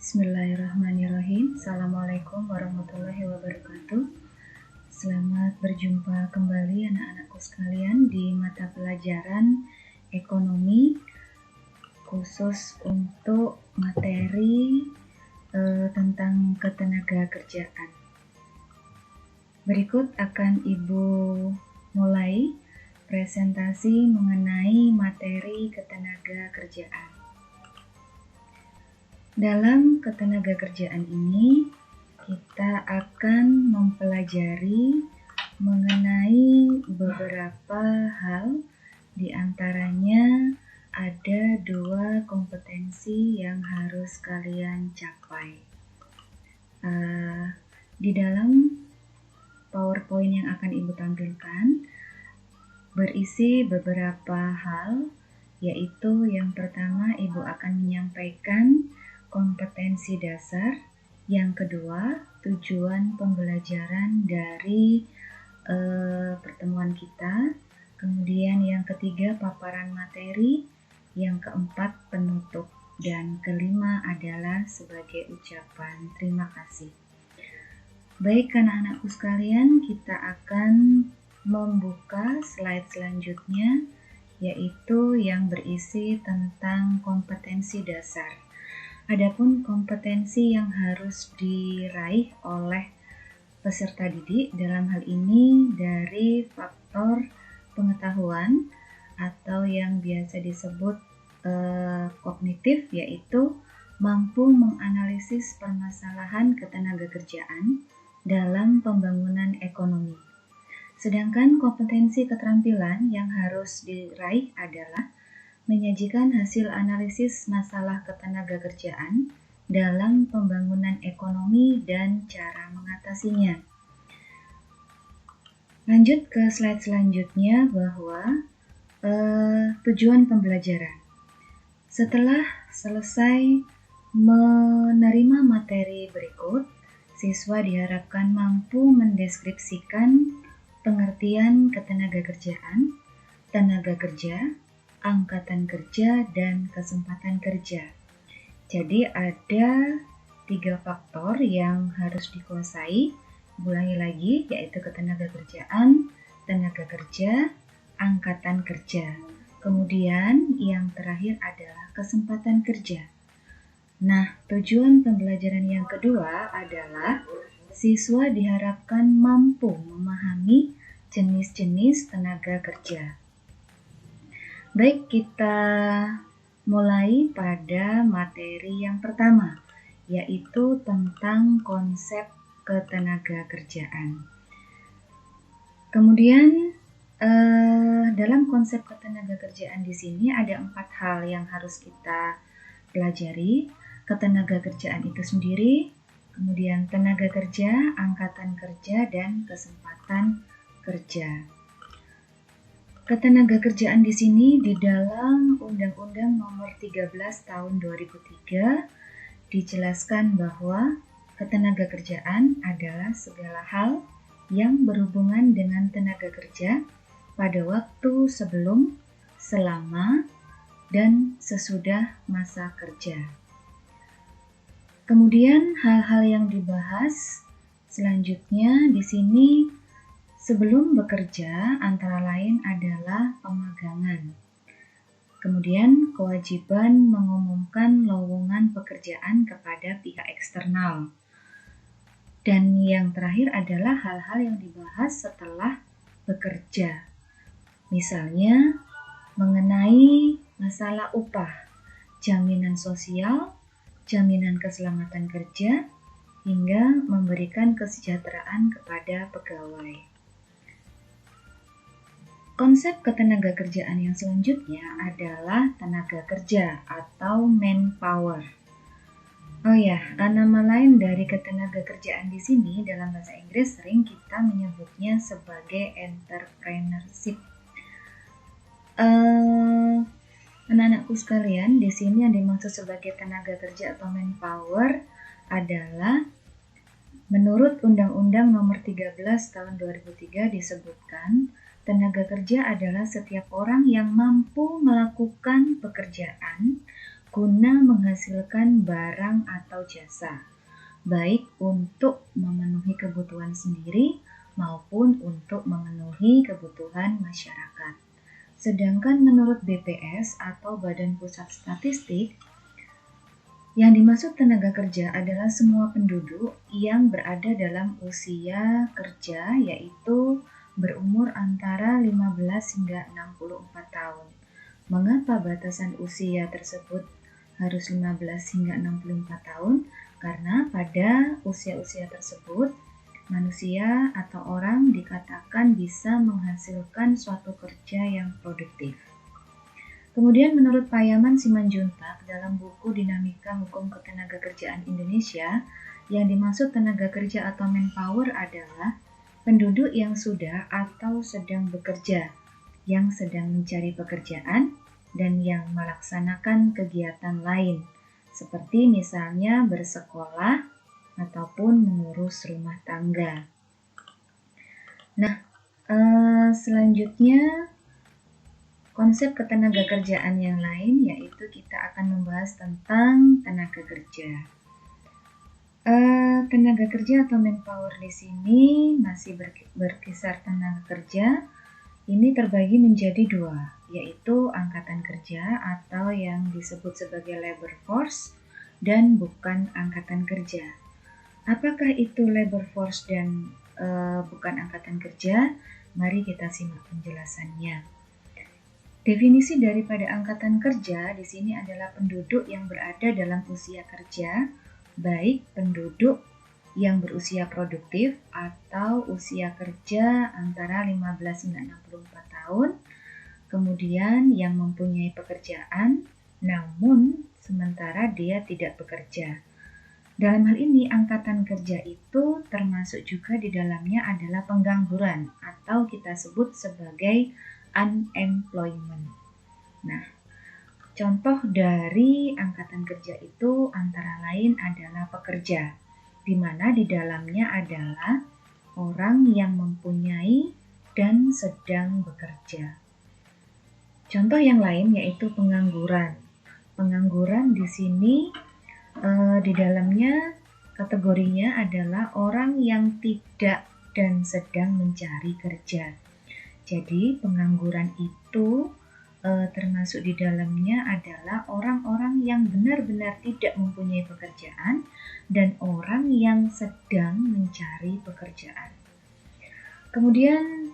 Bismillahirrahmanirrahim. Assalamualaikum warahmatullahi wabarakatuh. Selamat berjumpa kembali anak-anakku sekalian di mata pelajaran ekonomi khusus untuk materi tentang ketenaga kerjaan. Berikut akan Ibu mulai presentasi mengenai materi ketenaga kerjaan. Dalam ketenaga kerjaan ini, kita akan mempelajari mengenai beberapa hal, di antaranya ada 2 kompetensi yang harus kalian capai. Di dalam PowerPoint yang akan Ibu tampilkan, berisi beberapa hal, yaitu yang pertama Ibu akan menyampaikan kompetensi dasar, yang kedua tujuan pembelajaran dari pertemuan kita, kemudian yang ketiga paparan materi, yang keempat penutup, dan kelima adalah sebagai ucapan terima kasih. Baik anak-anakku sekalian, kita akan membuka slide selanjutnya, yaitu yang berisi tentang kompetensi dasar. Adapun kompetensi yang harus diraih oleh peserta didik dalam hal ini dari faktor pengetahuan atau yang biasa disebut kognitif, yaitu mampu menganalisis permasalahan ketenaga kerjaan dalam pembangunan ekonomi. Sedangkan kompetensi keterampilan yang harus diraih adalah menyajikan hasil analisis masalah ketenaga kerjaan dalam pembangunan ekonomi dan cara mengatasinya. Lanjut ke slide selanjutnya bahwa tujuan pembelajaran. Setelah selesai menerima materi berikut, siswa diharapkan mampu mendeskripsikan pengertian ketenaga kerjaan, tenaga kerja, angkatan kerja, dan kesempatan kerja. Jadi ada 3 faktor yang harus dikuasai. Ulangi lagi, yaitu ketenaga kerjaan, tenaga kerja, angkatan kerja. Kemudian yang terakhir adalah kesempatan kerja. Nah, tujuan pembelajaran yang kedua adalah siswa diharapkan mampu memahami jenis-jenis tenaga kerja. Baik, kita mulai pada materi yang pertama, yaitu tentang konsep ketenaga kerjaan. Kemudian dalam konsep ketenaga kerjaan di sini ada 4 hal yang harus kita pelajari. Ketenaga kerjaan itu sendiri, kemudian tenaga kerja, angkatan kerja, dan kesempatan kerja. Ketenaga kerjaan di sini di dalam Undang-Undang Nomor 13 Tahun 2003 dijelaskan bahwa ketenaga kerjaan adalah segala hal yang berhubungan dengan tenaga kerja pada waktu sebelum, selama, dan sesudah masa kerja. Kemudian hal-hal yang dibahas selanjutnya di sini sebelum bekerja antara lain adalah pemagangan. Kemudian kewajiban mengumumkan lowongan pekerjaan kepada pihak eksternal. Dan yang terakhir adalah hal-hal yang dibahas setelah bekerja. Misalnya mengenai masalah upah, jaminan sosial, jaminan keselamatan kerja, hingga memberikan kesejahteraan kepada pegawai. Konsep ketenaga kerjaan yang selanjutnya adalah tenaga kerja atau manpower. Oh ya, nama lain dari ketenaga kerjaan di sini dalam bahasa Inggris sering kita menyebutnya sebagai entrepreneurship. Anak-anakku sekalian, di sini yang dimaksud sebagai tenaga kerja atau manpower adalah menurut Undang-Undang Nomor 13 Tahun 2003 disebutkan tenaga kerja adalah setiap orang yang mampu melakukan pekerjaan, guna menghasilkan barang atau jasa, baik untuk memenuhi kebutuhan sendiri maupun untuk memenuhi kebutuhan masyarakat. Sedangkan menurut BPS atau Badan Pusat Statistik, yang dimaksud tenaga kerja adalah semua penduduk yang berada dalam usia kerja, yaitu berumur antara 15 hingga 64 tahun. Mengapa batasan usia tersebut harus 15 hingga 64 tahun? Karena pada usia-usia tersebut, manusia atau orang dikatakan bisa menghasilkan suatu kerja yang produktif. Kemudian menurut Payaman Simanjuntak dalam buku Dinamika Hukum Ketenagakerjaan Indonesia, yang dimaksud tenaga kerja atau manpower adalah penduduk yang sudah atau sedang bekerja, yang sedang mencari pekerjaan, dan yang melaksanakan kegiatan lain, seperti misalnya bersekolah ataupun mengurus rumah tangga. Nah, selanjutnya konsep ketenagakerjaan yang lain, yaitu kita akan membahas tentang tenaga kerja. Tenaga kerja atau manpower di sini masih berkisar tenaga kerja. Ini terbagi menjadi dua, yaitu angkatan kerja atau yang disebut sebagai labor force dan bukan angkatan kerja. Apakah itu labor force dan bukan angkatan kerja? Mari kita simak penjelasannya. Definisi daripada angkatan kerja di sini adalah penduduk yang berada dalam usia kerja, baik penduduk yang berusia produktif atau usia kerja antara 15 hingga 64 tahun, kemudian yang mempunyai pekerjaan namun sementara dia tidak bekerja. Dalam hal ini, angkatan kerja itu termasuk juga di dalamnya adalah pengangguran atau kita sebut sebagai unemployment. Nah, contoh dari angkatan kerja itu antara lain adalah pekerja, di mana di dalamnya adalah orang yang mempunyai dan sedang bekerja. Contoh yang lain yaitu pengangguran. Pengangguran di sini di dalamnya kategorinya adalah orang yang tidak dan sedang mencari kerja. Jadi pengangguran itu termasuk di dalamnya adalah orang-orang yang benar-benar tidak mempunyai pekerjaan dan orang yang sedang mencari pekerjaan. Kemudian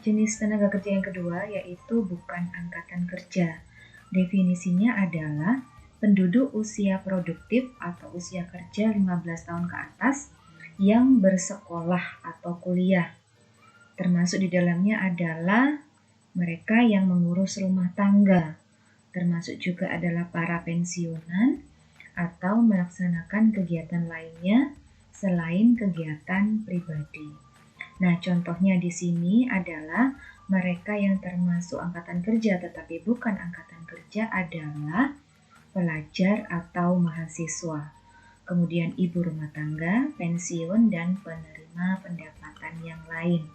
jenis tenaga kerja yang kedua yaitu bukan angkatan kerja. Definisinya adalah penduduk usia produktif atau usia kerja 15 tahun ke atas yang bersekolah atau kuliah. Termasuk di dalamnya adalah mereka yang mengurus rumah tangga, termasuk juga adalah para pensiunan atau melaksanakan kegiatan lainnya selain kegiatan pribadi. Nah, contohnya di sini adalah mereka yang termasuk angkatan kerja tetapi bukan angkatan kerja adalah pelajar atau mahasiswa, kemudian ibu rumah tangga, pensiun, dan penerima pendapatan yang lain.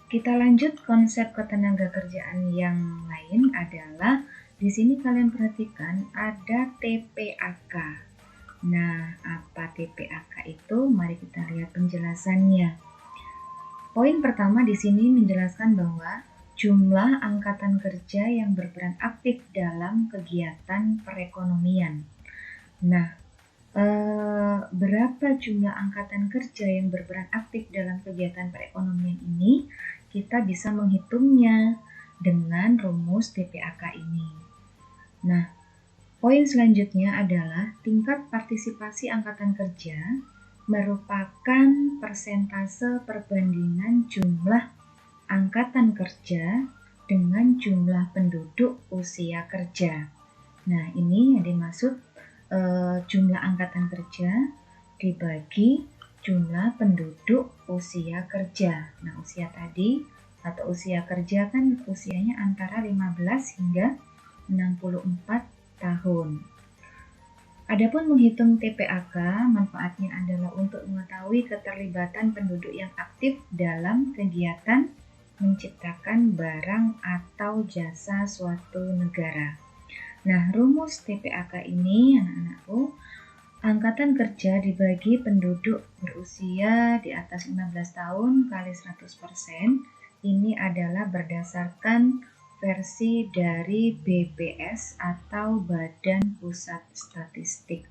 Kita lanjut konsep ketenagakerjaan yang lain adalah di sini kalian perhatikan ada TPAK. Nah, apa TPAK itu? Mari kita lihat penjelasannya. Poin pertama di sini menjelaskan bahwa jumlah angkatan kerja yang berperan aktif dalam kegiatan perekonomian. Nah, berapa jumlah angkatan kerja yang berperan aktif dalam kegiatan perekonomian ini? Kita bisa menghitungnya dengan rumus TPAK ini. Nah, poin selanjutnya adalah tingkat partisipasi angkatan kerja merupakan persentase perbandingan jumlah angkatan kerja dengan jumlah penduduk usia kerja. Nah, ini yang dimaksud jumlah angkatan kerja dibagi jumlah penduduk usia kerja. Nah, usia tadi atau usia kerja kan usianya antara 15 hingga 64 tahun. Adapun menghitung TPAK, manfaatnya adalah untuk mengetahui keterlibatan penduduk yang aktif dalam kegiatan menciptakan barang atau jasa suatu negara. Nah, rumus TPAK ini, anak-anakku, angkatan kerja dibagi penduduk berusia di atas 15 tahun kali 100%. Ini adalah berdasarkan versi dari BPS atau Badan Pusat Statistik.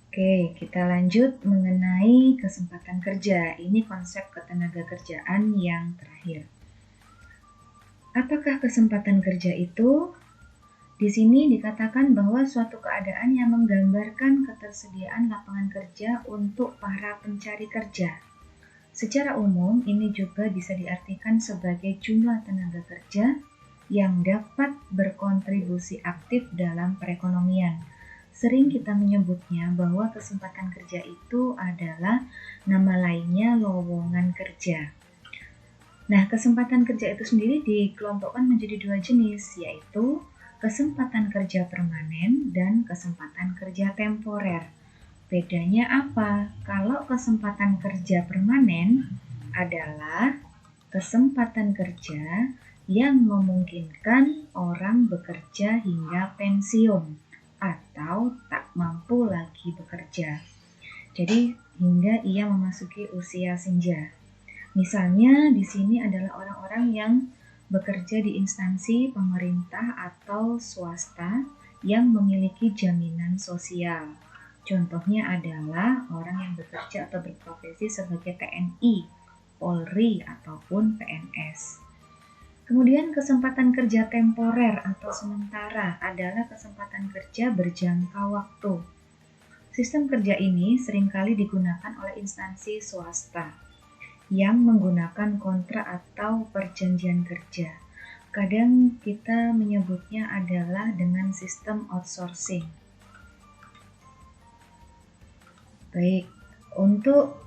Oke, kita lanjut mengenai kesempatan kerja. Ini konsep ketenagakerjaan yang terakhir. Apakah kesempatan kerja itu? Di sini dikatakan bahwa suatu keadaan yang menggambarkan ketersediaan lapangan kerja untuk para pencari kerja. Secara umum, ini juga bisa diartikan sebagai jumlah tenaga kerja yang dapat berkontribusi aktif dalam perekonomian. Sering kita menyebutnya bahwa kesempatan kerja itu adalah nama lainnya lowongan kerja. Nah, kesempatan kerja itu sendiri dikelompokkan menjadi dua jenis, yaitu kesempatan kerja permanen dan kesempatan kerja temporer. Bedanya apa? Kalau kesempatan kerja permanen adalah kesempatan kerja yang memungkinkan orang bekerja hingga pensiun atau tak mampu lagi bekerja. Jadi hingga ia memasuki usia senja. Misalnya di sini adalah orang-orang yang bekerja di instansi pemerintah atau swasta yang memiliki jaminan sosial. Contohnya adalah orang yang bekerja atau berprofesi sebagai TNI, Polri, ataupun PNS. Kemudian kesempatan kerja temporer atau sementara adalah kesempatan kerja berjangka waktu. Sistem kerja ini seringkali digunakan oleh instansi swasta yang menggunakan kontrak atau perjanjian kerja. Kadang kita menyebutnya adalah dengan sistem outsourcing. Baik, untuk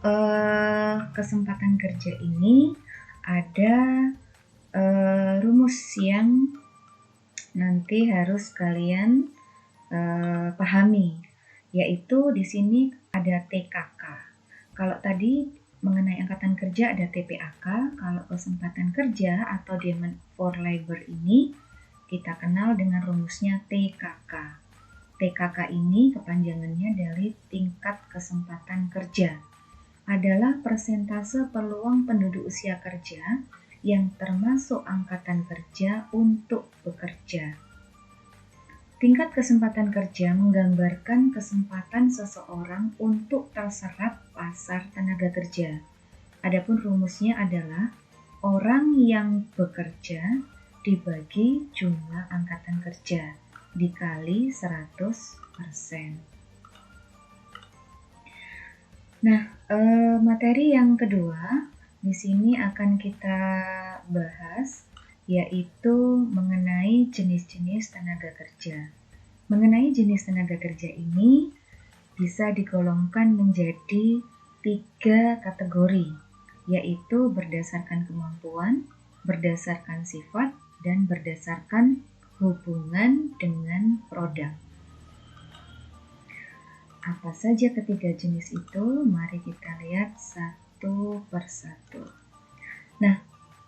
kesempatan kerja ini ada rumus yang nanti harus kalian pahami, yaitu di sini ada TKK. Kalau tadi mengenai angkatan kerja ada TPAK, kalau kesempatan kerja atau demand for labor ini kita kenal dengan rumusnya TKK. TKK ini kepanjangannya dari tingkat kesempatan kerja. Adalah persentase peluang penduduk usia kerja yang termasuk angkatan kerja untuk bekerja. Tingkat kesempatan kerja menggambarkan kesempatan seseorang untuk terserap pasar tenaga kerja. Adapun rumusnya adalah orang yang bekerja dibagi jumlah angkatan kerja dikali 100%. Nah, materi yang kedua di sini akan kita bahas, yaitu mengenai jenis-jenis tenaga kerja. Mengenai jenis tenaga kerja ini bisa digolongkan menjadi 3 kategori, yaitu berdasarkan kemampuan, berdasarkan sifat, dan berdasarkan hubungan dengan produk. Apa saja ketiga jenis itu? Mari kita lihat satu persatu. Nah,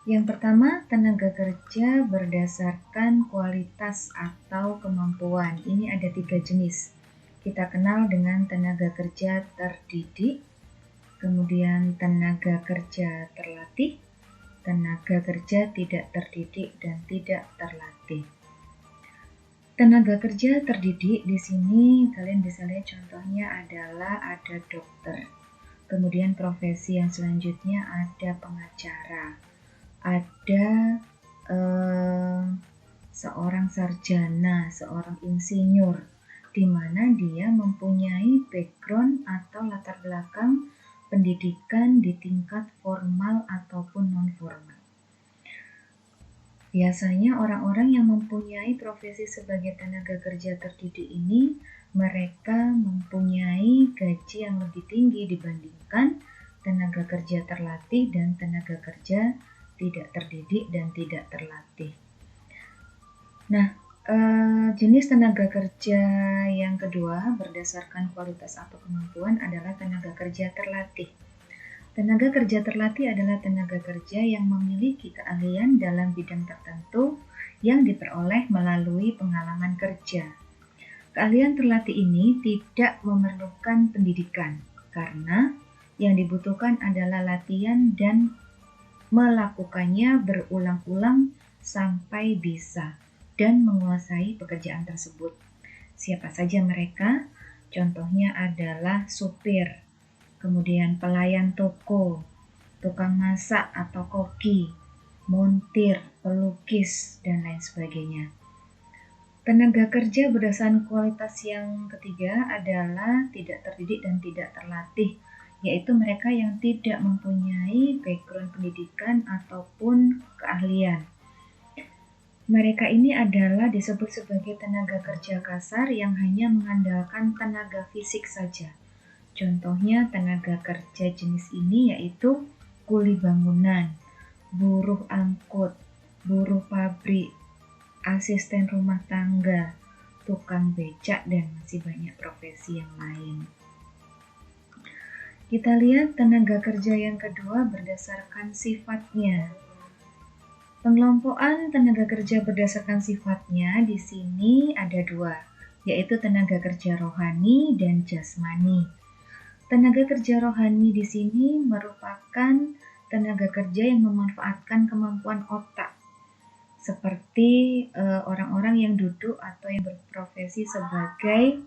yang pertama, tenaga kerja berdasarkan kualitas atau kemampuan. Ini ada 3 jenis. Kita kenal dengan tenaga kerja terdidik, kemudian tenaga kerja terlatih, tenaga kerja tidak terdidik, dan tidak terlatih. Tenaga kerja terdidik di sini kalian bisa lihat contohnya adalah ada dokter. Kemudian profesi yang selanjutnya ada pengacara, ada seorang sarjana, seorang insinyur, di mana dia mempunyai background atau latar belakang pendidikan di tingkat formal ataupun non-formal. Biasanya orang-orang yang mempunyai profesi sebagai tenaga kerja terdidik ini, mereka mempunyai gaji yang lebih tinggi dibandingkan tenaga kerja terlatih dan tenaga kerja tidak terdidik dan tidak terlatih. Nah, jenis tenaga kerja yang kedua berdasarkan kualitas atau kemampuan adalah tenaga kerja terlatih. Tenaga kerja terlatih adalah tenaga kerja yang memiliki keahlian dalam bidang tertentu yang diperoleh melalui pengalaman kerja. Keahlian terlatih ini tidak memerlukan pendidikan, karena yang dibutuhkan adalah latihan dan melakukannya berulang-ulang sampai bisa dan menguasai pekerjaan tersebut. Siapa saja mereka? Contohnya adalah supir, kemudian pelayan toko, tukang masak atau koki, montir, pelukis, dan lain sebagainya. Tenaga kerja berdasarkan kualitas yang ketiga adalah tidak terdidik dan tidak terlatih, yaitu mereka yang tidak mempunyai background pendidikan ataupun keahlian. Mereka ini adalah disebut sebagai tenaga kerja kasar yang hanya mengandalkan tenaga fisik saja. Contohnya tenaga kerja jenis ini yaitu kuli bangunan, buruh angkut, buruh pabrik, asisten rumah tangga, tukang becak, dan masih banyak profesi yang lain. Kita lihat tenaga kerja yang kedua berdasarkan sifatnya. Pengelompokan tenaga kerja berdasarkan sifatnya di sini ada dua, yaitu tenaga kerja rohani dan jasmani. Tenaga kerja rohani di sini merupakan tenaga kerja yang memanfaatkan kemampuan otak, seperti orang-orang yang duduk atau yang berprofesi sebagai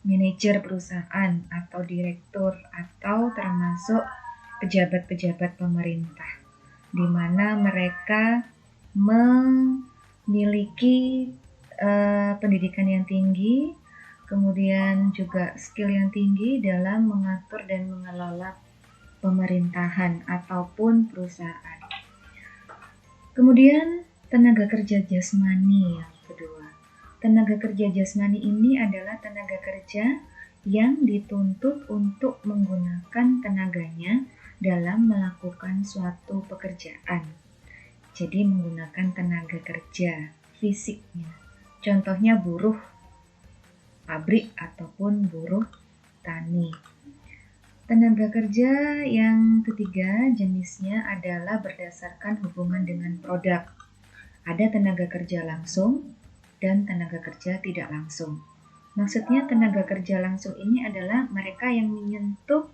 manajer perusahaan atau direktur atau termasuk pejabat-pejabat pemerintah, di mana mereka memiliki pendidikan yang tinggi, kemudian juga skill yang tinggi dalam mengatur dan mengelola pemerintahan ataupun perusahaan. Kemudian tenaga kerja jasmani yang kedua. Tenaga kerja jasmani ini adalah tenaga kerja yang dituntut untuk menggunakan tenaganya dalam melakukan suatu pekerjaan. Jadi menggunakan tenaga kerja fisiknya. Contohnya buruh pabrik ataupun buruh tani. Tenaga kerja yang ketiga jenisnya adalah berdasarkan hubungan dengan produk. Ada tenaga kerja langsung dan tenaga kerja tidak langsung. Maksudnya tenaga kerja langsung ini adalah mereka yang menyentuh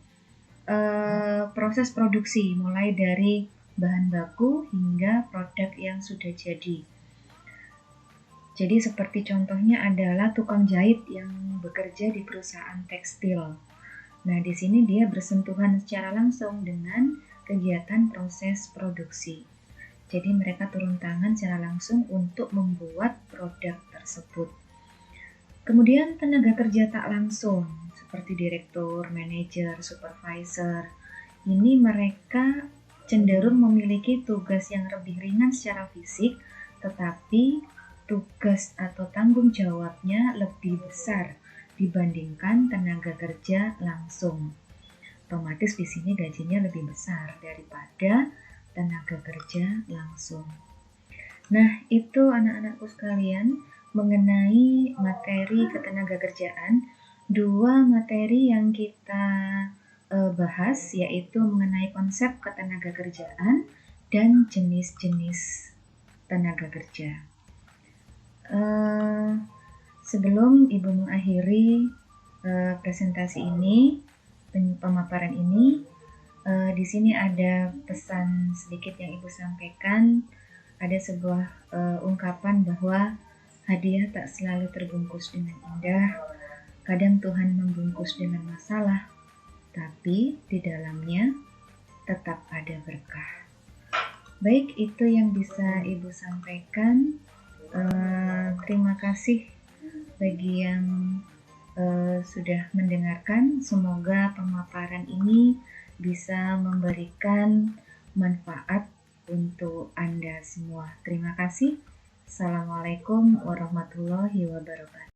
proses produksi mulai dari bahan baku hingga produk yang sudah jadi. Jadi seperti contohnya adalah tukang jahit yang bekerja di perusahaan tekstil. Nah, di sini dia bersentuhan secara langsung dengan kegiatan proses produksi. Jadi mereka turun tangan secara langsung untuk membuat produk tersebut. Kemudian tenaga kerja tak langsung seperti direktur, manajer, supervisor. Ini mereka cenderung memiliki tugas yang lebih ringan secara fisik, tetapi tugas atau tanggung jawabnya lebih besar dibandingkan tenaga kerja langsung. Otomatis di sini gajinya lebih besar daripada tenaga kerja langsung. Nah, itu anak-anakku sekalian mengenai materi ketenagakerjaan. Dua materi yang kita bahas yaitu mengenai konsep ketenagakerjaan dan jenis-jenis tenaga kerja. Sebelum Ibu mengakhiri presentasi ini, pemaparan ini, di sini ada pesan sedikit yang Ibu sampaikan. Ada sebuah ungkapan bahwa hadiah tak selalu terbungkus dengan indah. Kadang Tuhan membungkus dengan masalah, tapi di dalamnya tetap ada berkah. Baik, itu yang bisa Ibu sampaikan. Terima kasih bagi yang sudah mendengarkan. Semoga pemaparan ini bisa memberikan manfaat untuk Anda semua. Terima kasih. Assalamualaikum warahmatullahi wabarakatuh.